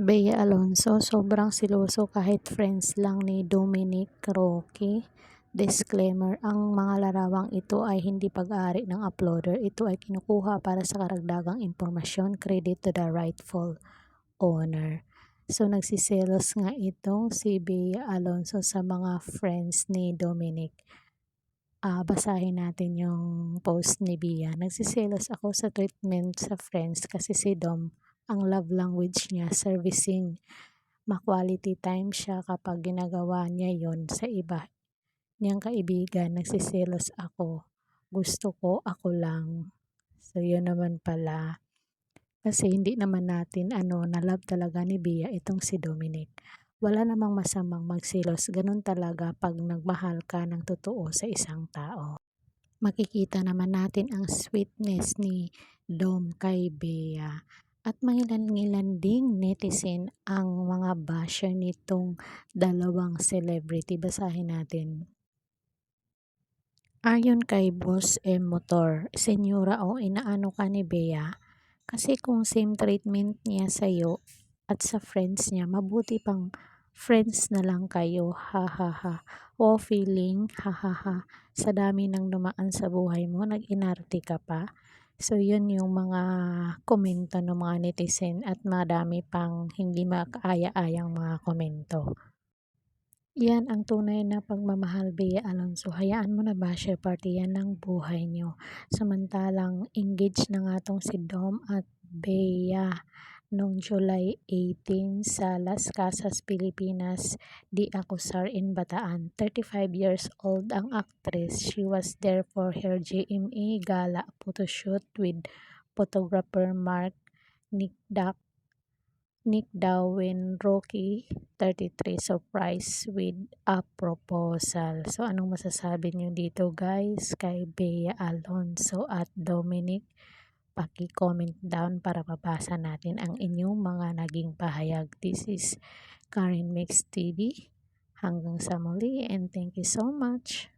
Bea Alonso, sobrang siloso kahit friends lang ni Dominic Roque. Disclaimer, ang mga larawang ito ay hindi pag-aari ng uploader. Ito ay kinukuha para sa karagdagang impormasyon, credit to the rightful owner. So nagsiselos nga itong si Bea Alonso sa mga friends ni Dominic. Basahin natin yung post ni Bea. Nagsiselos ako sa treatment sa friends kasi si Dom, ang love language niya, servicing. Ma-quality time siya kapag ginagawa niya yon sa iba niyang kaibigan. Nagsiselos ako. Gusto ko ako lang. So yun naman pala. Kasi hindi naman natin na love talaga ni Bea itong si Dominic. Wala namang masamang magselos. Ganun talaga pag nagmahal ka ng totoo sa isang tao. Makikita naman natin ang sweetness ni Dom kay Bea. At mangilan-ngilan ding netizen ang mga basher nitong dalawang celebrity. Basahin natin. Ayon kay Boss M. Motor, senyora o inaano ka ni Bea? Kasi kung same treatment niya sa'yo at sa friends niya, mabuti pang friends na lang kayo, ha ha ha. O feeling, ha ha ha. Sa dami ng dumaan sa buhay mo, nag-inarte ka pa. So yun yung mga komento ng mga netizen at madami pang hindi makaaya-ayang mga komento. Yan ang tunay na pagmamahal, Bea Alonso. Hayaan mo na basher party yan ng buhay nyo. Samantalang engaged na nga tong si Dom at Bea noong July 18 sa Las Casas, Pilipinas, Di Acusar in Bataan. 35 years old ang actress. She was there for her GMA Gala photoshoot with photographer Nick Darwin Rocky 33 surprise with a proposal. So anong masasabi niyo dito guys kay Bea Alonso at Dominic? Paki-comment down para mabasa natin ang inyong mga naging pahayag. This is Karen Mix TV. Hanggang sa muli and thank you so much.